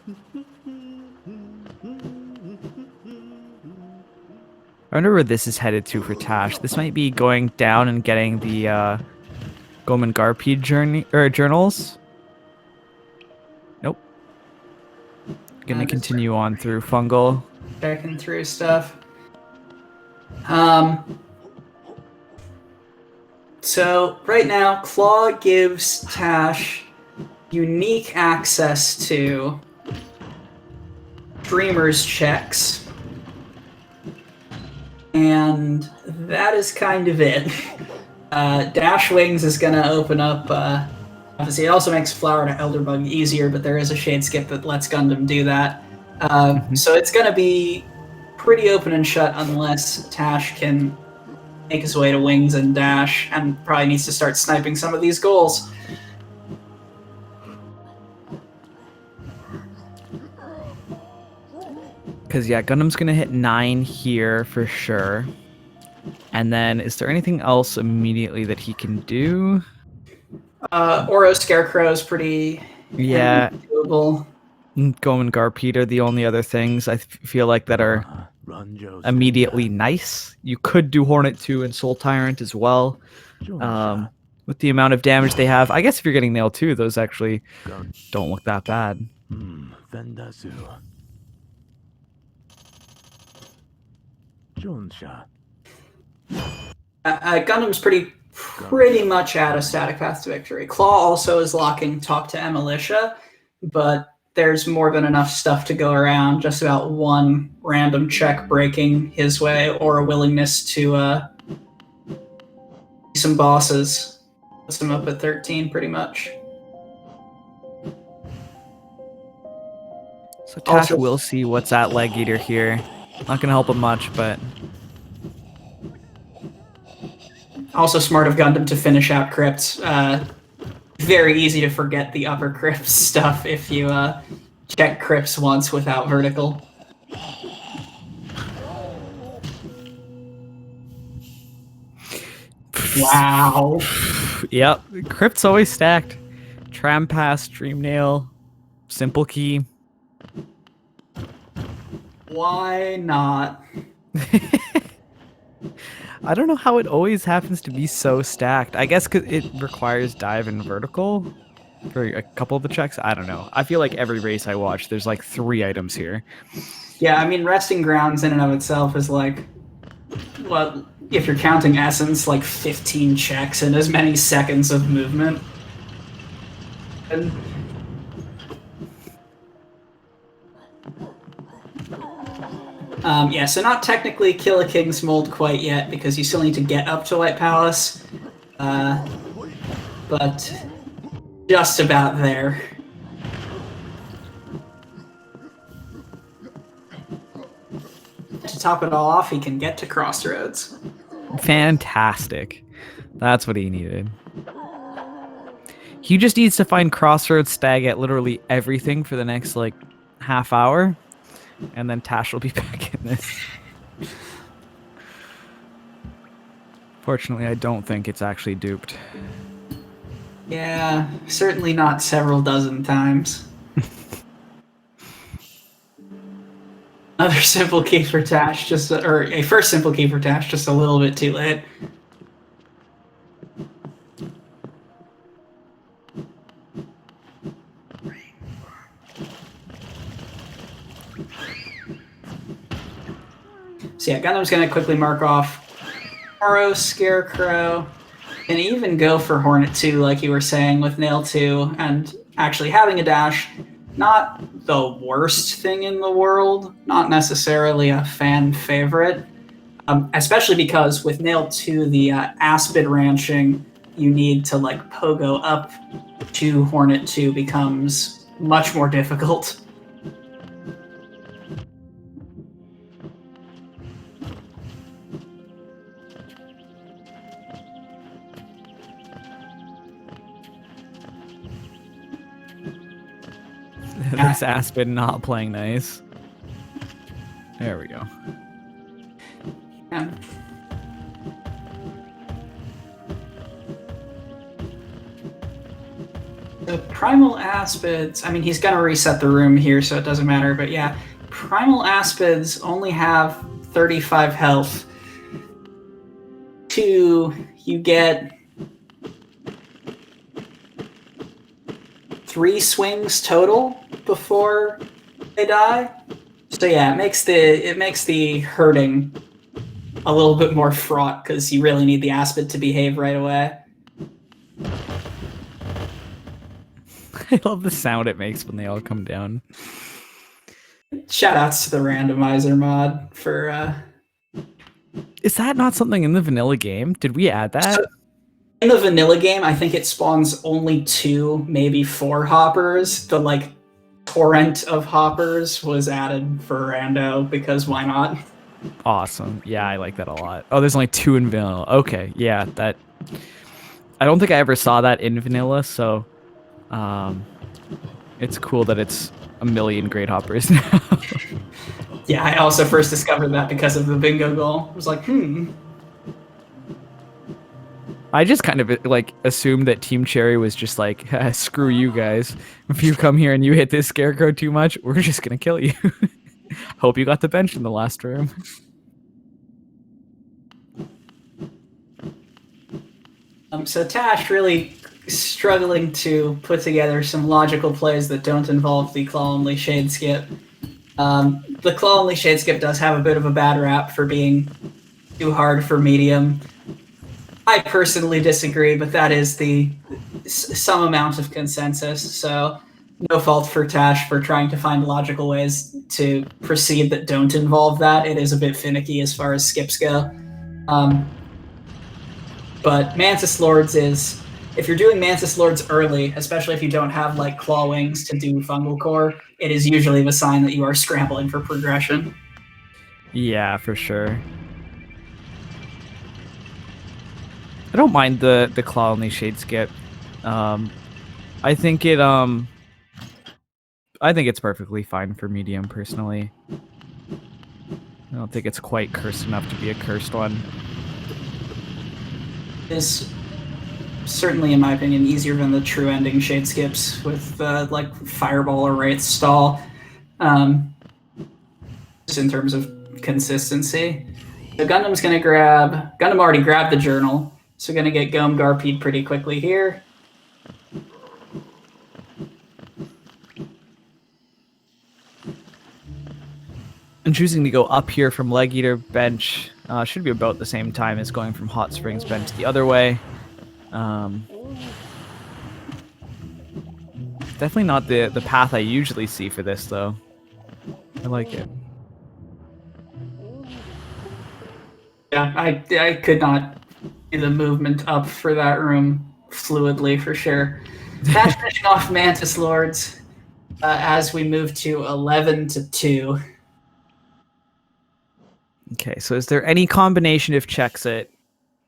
I wonder where this is headed to for Tash. This might be going down and getting the Goman Garpede journals. Nope. Gonna continue on through Fungal. Checking through stuff. So right now, Claw gives Tash unique access to Dreamer's checks. And that is kind of it. Dash Wings is going to open up... obviously, it also makes Flower to Elderbug easier, but there is a shade skip that lets Gundham do that. So it's going to be pretty open and shut unless Tash can make his way to Wings and Dash, and probably needs to start sniping some of these goals. Because, yeah, Gundam's going to hit 9 here for sure. And then, is there anything else immediately that he can do? Oro Scarecrow is pretty doable. Goman Garpede are the only other things I feel like that are immediately nice. You could do Hornet 2 and Soul Tyrant as well. With the amount of damage they have. I guess if you're getting Nail 2, those actually don't look that bad. Gundam's pretty much out of Static Path to Victory. Claw also is locking Talk to Emilitia, but there's more than enough stuff to go around. Just about one random check breaking his way, or a willingness to some bosses. Puts him up at 13 pretty much. So Tash will see what's at Leg Eater here. Not gonna help him much, but... Also smart of Gundam to finish out crypts. Very easy to forget the upper crypt stuff if you check crypts once without vertical. Wow. Yep, crypt's always stacked. Tram Pass, Dream Nail, Simple Key. Why not? I don't know how it always happens to be so stacked. I guess because it requires dive and vertical for a couple of the checks. I don't know. I feel like every race I watch, there's like 3 items here. Yeah, I mean, Resting Grounds in and of itself is like, well, if you're counting Essence, like 15 checks and as many seconds of movement. And yeah, so not technically Kill a King's Mold quite yet, because you still need to get up to White Palace. But just about there. To top it all off, he can get to Crossroads. Fantastic. That's what he needed. He just needs to find Crossroads Stag at literally everything for the next, like, half hour. And then Tash will be back in this. Fortunately, I don't think it's actually duped. Yeah, certainly not several dozen times. Another simple key for Tash, or a first simple key for Tash, just a little bit too late. So yeah, Gundam's going to quickly mark off Oro, Scarecrow, and even go for Hornet 2, like you were saying, with Nail 2, and actually having a dash, not the worst thing in the world, not necessarily a fan favorite, especially because with Nail 2, the Aspid ranching you need to like pogo up to Hornet 2 becomes much more difficult. This Aspen not playing nice. There we go. Yeah. So Primal Aspids, I mean, he's going to reset the room here, so it doesn't matter, but yeah, Primal Aspids only have 35 health. 2, you get 3 swings total before they die. So yeah, it makes the hurting a little bit more fraught because you really need the Aspid to behave right away. I love the sound it makes when they all come down. Shoutouts to the Randomizer mod for... Is that not something in the vanilla game? Did we add that? So, in the vanilla game, I think it spawns only 2, maybe 4 hoppers. The, like, torrent of hoppers was added for Rando, because why not? Awesome. Yeah, I like that a lot. Oh, there's only 2 in vanilla. Okay, yeah, that... I don't think I ever saw that in vanilla, so... it's cool that it's a million great hoppers now. Yeah, I also first discovered that because of the bingo goal. I was like, I just kind of like assumed that Team Cherry was just like, screw you guys. If you come here and you hit this Scarecrow too much, we're just gonna kill you. Hope you got the bench in the last room. So Tash really struggling to put together some logical plays that don't involve the claw-only shade skip. The claw-only shade skip does have a bit of a bad rap for being too hard for medium. I personally disagree, but that is some amount of consensus, so no fault for Tash for trying to find logical ways to proceed that don't involve that. It is a bit finicky as far as skips go. But Mantis Lords is... If you're doing Mantis Lords early, especially if you don't have like Claw Wings to do Fungal Core, it is usually the sign that you are scrambling for progression. Yeah, for sure. I don't mind the claw only shade skip. I think it's perfectly fine for medium personally. I don't think it's quite cursed enough to be a cursed one. Is certainly, in my opinion, easier than the true ending shade skips with like Fireball or Wraith Stall, just in terms of consistency. So Gundam's gonna Gundam already grabbed the journal, so gonna get Gom Garpeed pretty quickly here. And choosing to go up here from Leg Eater bench should be about the same time as going from Hot Springs bench the other way. Definitely not the path I usually see for this, though. I like it. Yeah, I could not do the movement up for that room fluidly, for sure. That's finishing off Mantis Lords as we move to 11-2. Okay, so is there any combination of checks at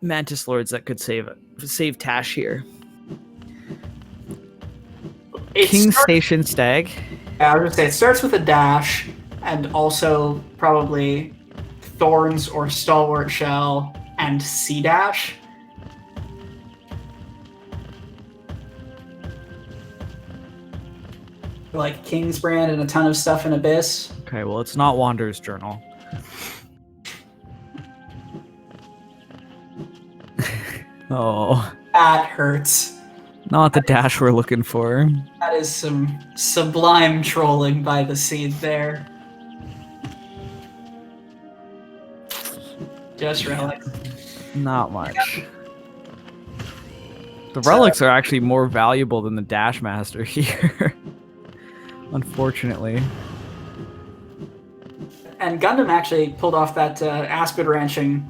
Mantis Lords that could save Tash here? King Station Stag. Yeah, I was gonna say it starts with a dash, and also probably Thorns or Stalwart Shell and C dash. Like King's Brand and a ton of stuff in Abyss. Okay, well, it's not Wanderer's Journal. Oh. That hurts. Not the dash we're looking for. That is some sublime trolling by the seed there. Just relics. Not much. The relics are actually more valuable than the Dash Master here. Unfortunately. And Gundham actually pulled off that Aspid Ranching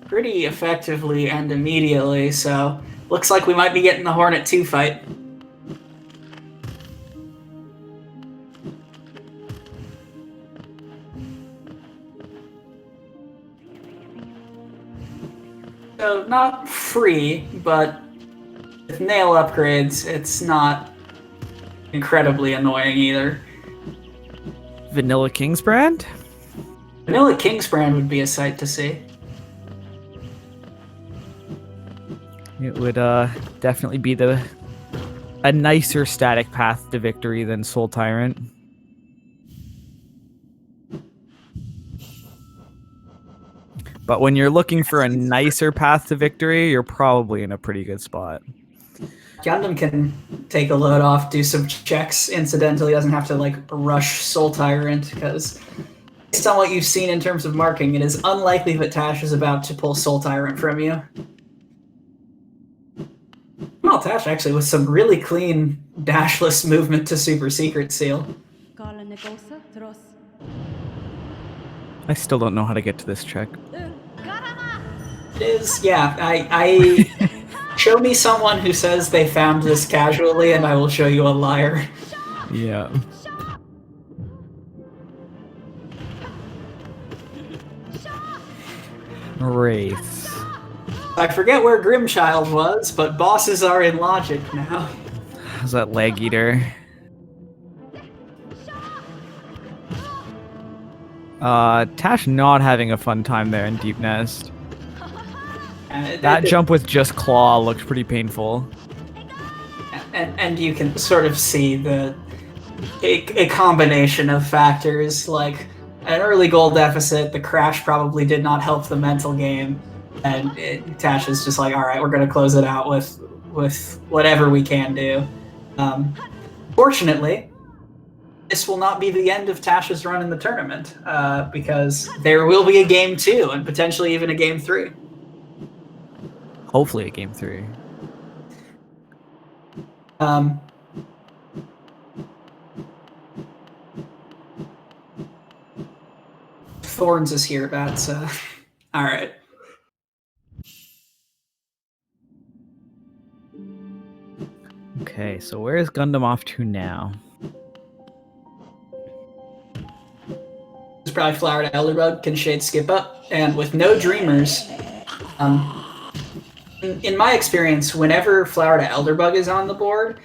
pretty effectively and immediately, so looks like we might be getting the Hornet 2 fight. So not free, but with nail upgrades, it's not incredibly annoying either. Vanilla King's brand? Vanilla King's brand would be a sight to see. It would definitely be a nicer static path to victory than Soul Tyrant. But when you're looking for a nicer path to victory, you're probably in a pretty good spot. Gundam can take a load off, do some checks incidentally, doesn't have to like rush Soul Tyrant, because based on what you've seen in terms of marking, it is unlikely that Tash is about to pull Soul Tyrant from you. Well, Tash actually with some really clean dashless movement to Super Secret Seal. I still don't know how to get to this check. It is, yeah, I show me someone who says they found this casually and I will show you a liar. Yeah. Wraiths. I forget where Grimchild was, but bosses are in logic now. How's that Leg Eater? Tash not having a fun time there in Deep Nest. That jump with just Claw looked pretty painful. And you can sort of see a combination of factors, like an early goal deficit, the crash probably did not help the mental game, and Tash is just like, all right, we're going to close it out with whatever we can do. Fortunately, this will not be the end of Tash's run in the tournament, because there will be a game 2 and potentially even a game 3. Hopefully a game 3. Thorns is here, that's all right. Okay, so where is Gundam off to now? It's probably Flower to Elderbug, can Shade skip up, and with no Dreamers, in my experience, whenever Flower to Elderbug is on the board,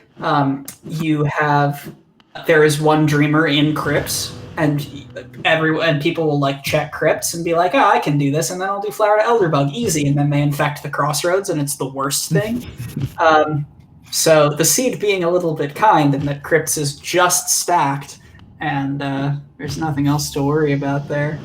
there is one Dreamer in Crypts, and people will like check Crypts and be like, oh, I can do this, and then I'll do Flower to Elderbug, easy, and then they infect the Crossroads, and it's the worst thing. So the seed being a little bit kind, and that Crypts is just stacked, and there's nothing else to worry about there.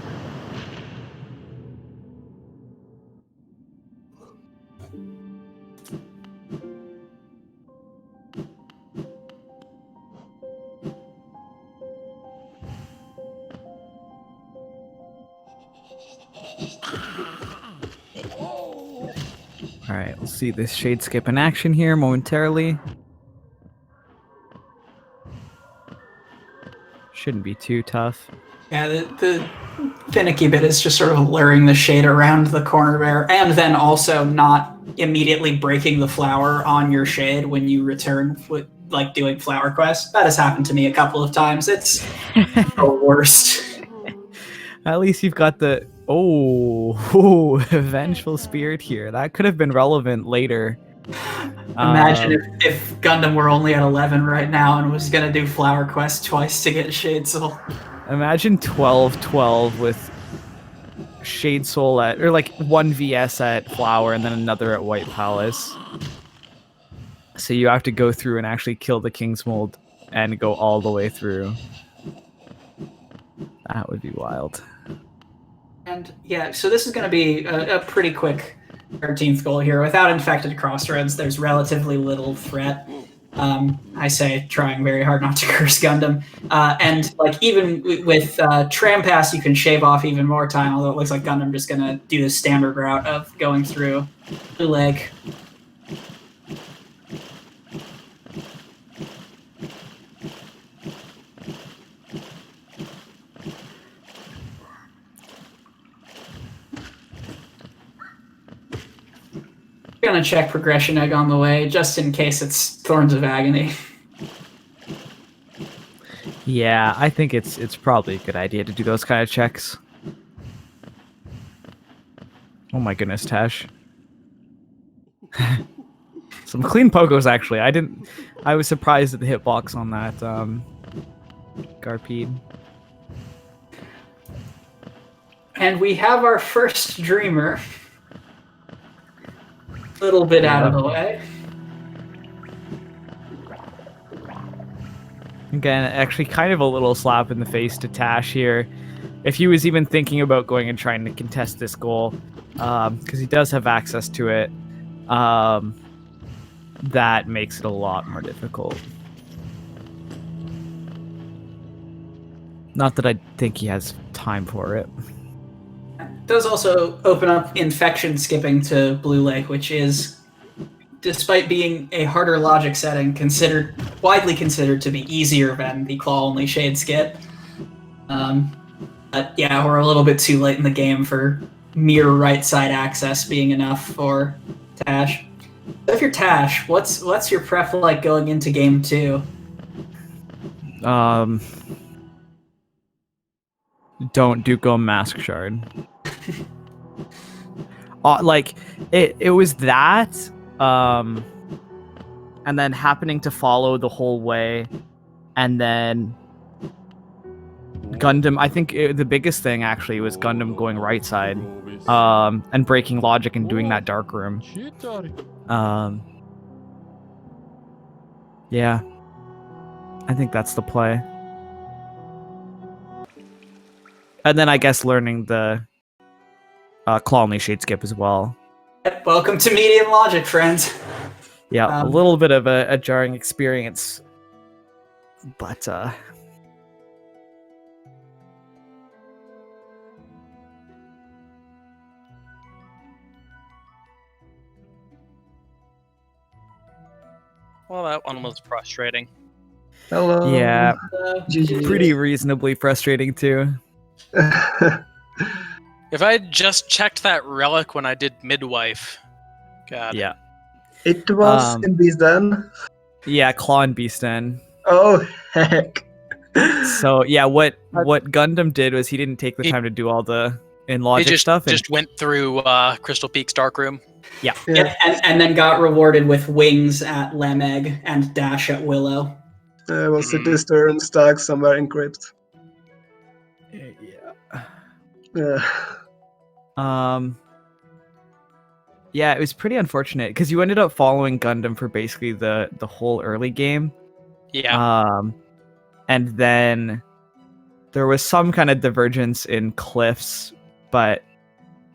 Alright, we'll see this Shade Skip in action here momentarily. Shouldn't be too tough. Yeah, the finicky bit is just sort of luring the Shade around the corner there, and then also not immediately breaking the flower on your Shade when you return with like doing flower quests. That has happened to me a couple of times. It's the worst. At least you've got the Vengeful Spirit here. That could have been relevant later. Imagine if Gundam were only at 11 right now and was gonna do flower quest twice to get Shade Soul. Imagine 12-12 with Shade Soul at, or like one VS at Flower and then another at White Palace. So you have to go through and actually kill the King's Mold and go all the way through. That would be wild. And yeah, so this is going to be a pretty quick 13th goal here. Without infected Crossroads, there's relatively little threat. I say trying very hard not to curse Gundam. And like even with Tram Pass, you can shave off even more time, although it looks like Gundam just going to do the standard route of going through Blue Lake. Gonna check progression egg on the way, just in case it's Thorns of Agony. Yeah, I think it's probably a good idea to do those kind of checks. Oh my goodness, Tash. Some clean pokos, actually. I was surprised at the hitbox on that Garpede. And we have our first Dreamer. A little bit out of the way. Again, actually kind of a little slap in the face to Tash here. If he was even thinking about going and trying to contest this goal, because he does have access to it, that makes it a lot more difficult. Not that I think he has time for it. It does also open up infection skipping to Blue Lake, which is, despite being a harder logic setting, widely considered to be easier than the claw-only shade skip. But yeah, we're a little bit too late in the game for mere right side access being enough for Tash. So if you're Tash, what's your prep like going into game 2? Don't Duke Mask Shard. Like it was that, and then happening to follow the whole way, and then Gundam. I think the biggest thing actually was Gundam going right side, and breaking logic and doing that dark room. Yeah, I think that's the play. And then I guess learning the claw only shade skip as well. Welcome to medium logic, friends. Yeah, a little bit of a jarring experience, but well, that one was frustrating. Hello. Yeah, pretty reasonably frustrating too. If I had just checked that relic when I did midwife, God. Yeah. It was in Beast Den. Yeah, Claw and Beast Den. Oh heck. So yeah, what Gundam did was he didn't take the time to do all the in logic stuff. He just went through Crystal Peak's dark room. Yeah. And then got rewarded with wings at Lemeg and dash at Willow. There was a disturn stuck somewhere in Crypt. Yeah. Yeah, it was pretty unfortunate because you ended up following Gundam for basically the whole early game. Yeah. And then there was some kind of divergence in cliffs, but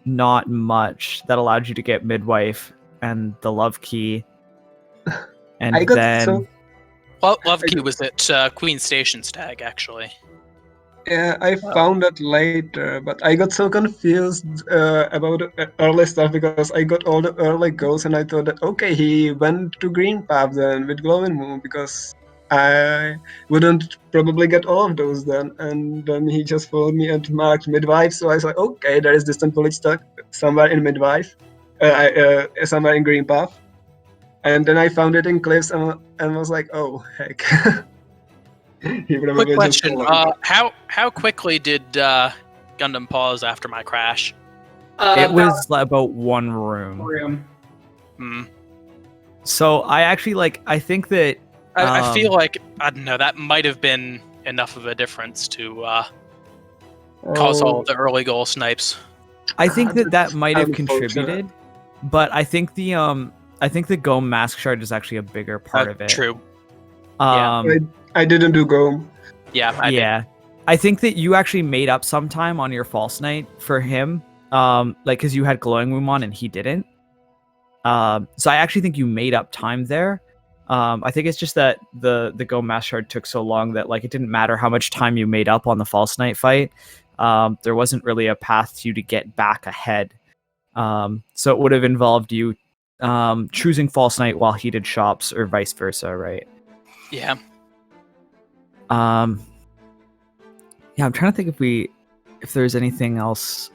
not much that allowed you to get midwife and the love key. And Love key was at Queen Station Stag, actually. Yeah, I found that later, but I got so confused about early stuff because I got all the early goals and I thought that, okay, he went to Green Path then with Glowing Moon because I wouldn't probably get all of those then. And then he just followed me and marked midwife, so I was like, okay, there is distant village stuck somewhere in midwife, somewhere in Green Path. And then I found it in cliffs and was like, oh, heck. Quick question: how quickly did Gundam pause after my crash? It was about one room. So I actually I think that I feel like I don't know that might have been enough of a difference to cause all the early goal snipes. I think that might have contributed, but I think the Gome Mask Shard is actually a bigger part of it. True. I didn't do Gome. Yeah, I did. I think that you actually made up some time on your False Knight for him, because you had Glowing Womb on and he didn't. So I actually think you made up time there. I think it's just that the Go Mask Shard took so long that like it didn't matter how much time you made up on the False Knight fight. There wasn't really a path to you to get back ahead. So it would have involved you choosing False Knight while he did shops, or vice versa, right? Yeah. Yeah, I'm trying to think if there's anything else.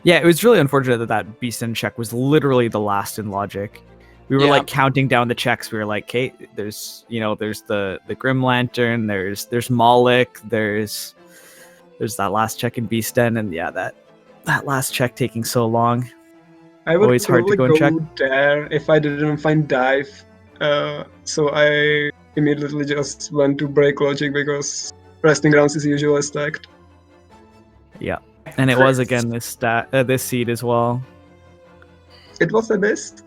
Yeah, it was really unfortunate that Beast End check was literally the last in logic. We were like counting down the checks. We were like, "Okay, there's the Grim Lantern, there's Moloch, there's that last check in Beast End, and yeah, that last check taking so long. I would Always hard to probably go and check. there if I didn't find dive. So I immediately just went to break logic because resting grounds is usually stacked. Yeah, and it was again this seed as well. It was the best.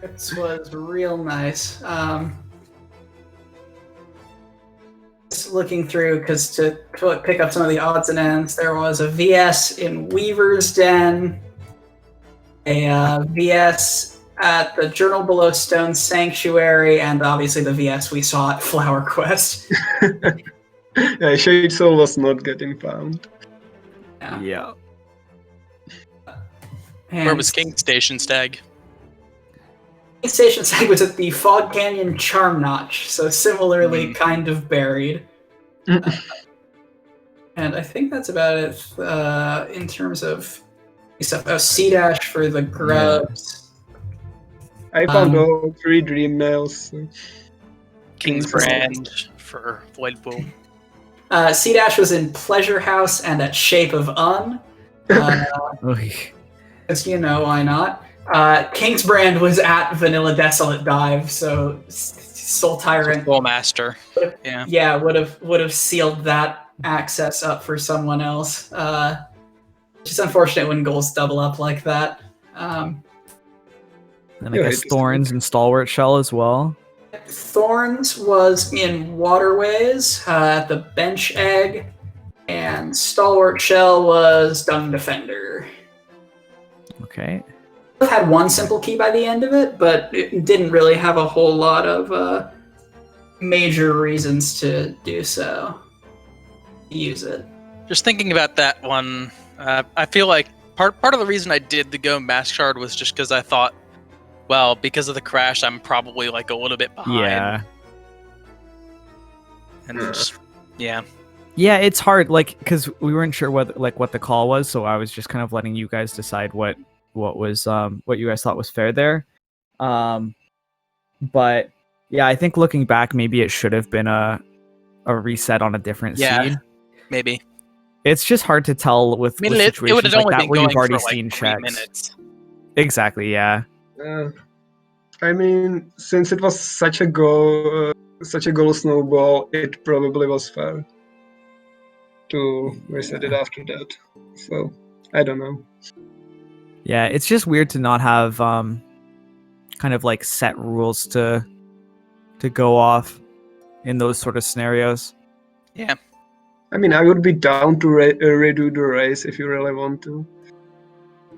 This was real nice. Just looking through, because to pick up some of the odds and ends, there was a VS in Weaver's Den, a VS at the Journal Below Stone Sanctuary, and obviously the VS we saw at Flower Quest. Yeah, Shade Soul was not getting found. Yeah. And Where was King Station Stag? King Station Stag was at the Fog Canyon Charm Notch, so similarly kind of buried. And I think that's about it in terms of stuff. Oh, C-Dash for the grubs. I found all 3 dream nails. So. King's Brand for Void Pool. C-Dash was in Pleasure House and at Shape of Un. Because, why not? King's Brand was at Vanilla Desolate Dive, so Soul Tyrant. Soul Master. Yeah, would have sealed that access up for someone else. Which is unfortunate when goals double up like that. And I guess Thorns and Stalwart Shell as well. Thorns was in Waterways at the Bench Egg, and Stalwart Shell was Dung Defender. Okay. Had one simple key by the end of it, but it didn't really have a whole lot of major reasons to do so. Use it. Just thinking about that one, I feel like part of the reason I did the Go Mask Shard was just because I thought, well, because of the crash, I'm probably like a little bit behind. Yeah. And just, yeah. Yeah, it's hard, like, because we weren't sure what the call was, so I was just kind of letting you guys decide what you guys thought was fair there. But yeah, I think looking back, maybe it should have been a reset on a different seed. Maybe. It's just hard to tell with situations like that where you've already seen checks. Minutes. Exactly, yeah. I mean, since it was such a goal snowball, it probably was fair to reset it after that. So I don't know. Yeah, it's just weird to not have kind of like set rules to go off in those sort of scenarios. Yeah. I mean, I would be down to redo the race if you really want to.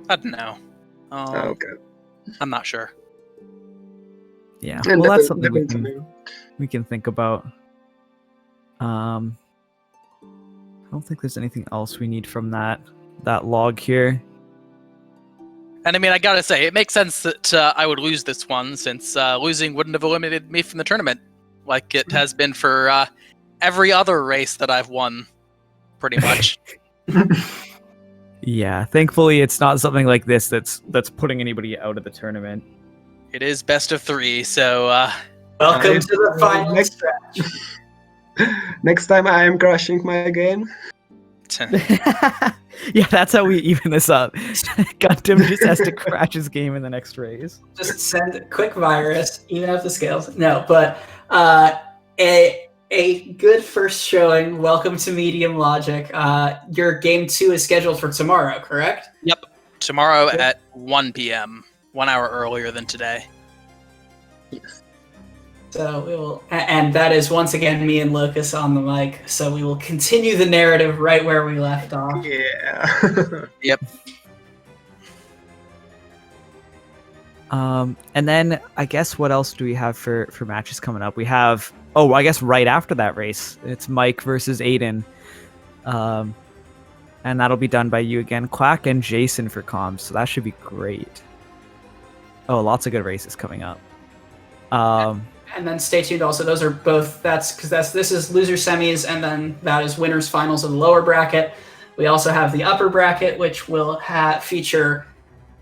I don't know. Okay. I'm not sure. Yeah, And well, that's something we can think about. I don't think there's anything else we need from that log here. And I mean, I gotta say, it makes sense that I would lose this one, since losing wouldn't have eliminated me from the tournament, like it has been for every other race that I've won, pretty much. Yeah, thankfully it's not something like this that's putting anybody out of the tournament. It is best of 3, so welcome to the final stretch. Next time I am crashing my game. Yeah, that's how we even this up. Gundham just has to crash his game in the next race. Just send a quick virus, even up the scales. No, but a good first showing. Welcome to Medium Logic. Your game 2 is scheduled for tomorrow, correct? Yep. Tomorrow at 1 p.m., 1 hour earlier than today. Yes. So we will, and that is once again me and Locus on the mic. So we will continue the narrative right where we left off. Yeah. Yep. And then I guess what else do we have for matches coming up? We have I guess right after that race, it's Mike versus Aiden. And that'll be done by you again, Quack and Jason for comms. So that should be great. Oh, lots of good races coming up. And then stay tuned. Also, those are both. This is loser semis, and then that is winners finals of the lower bracket. We also have the upper bracket, which will feature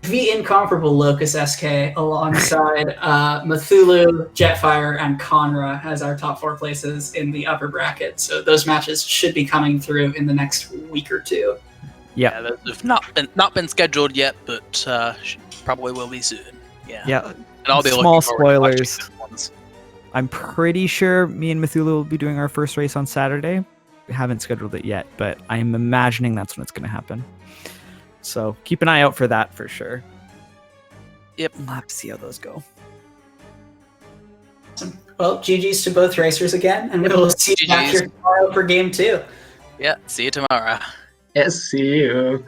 the incomparable Locus SK alongside Cthulhu, Jetfire, and Conra as our top 4 places in the upper bracket. So those matches should be coming through in the next week or two. Yeah, those have not been scheduled yet, but probably will be soon. Yeah. And I'll be small looking forward to watching spoilers. those ones. I'm pretty sure me and Cthulhu will be doing our first race on Saturday. We haven't scheduled it yet, but I'm imagining that's when it's going to happen. So keep an eye out for that for sure. Yep. We'll have to see how those go. Awesome. Well, GG's to both racers again, and we will see you back here tomorrow for game 2. Yeah, see you tomorrow. Yes, see you.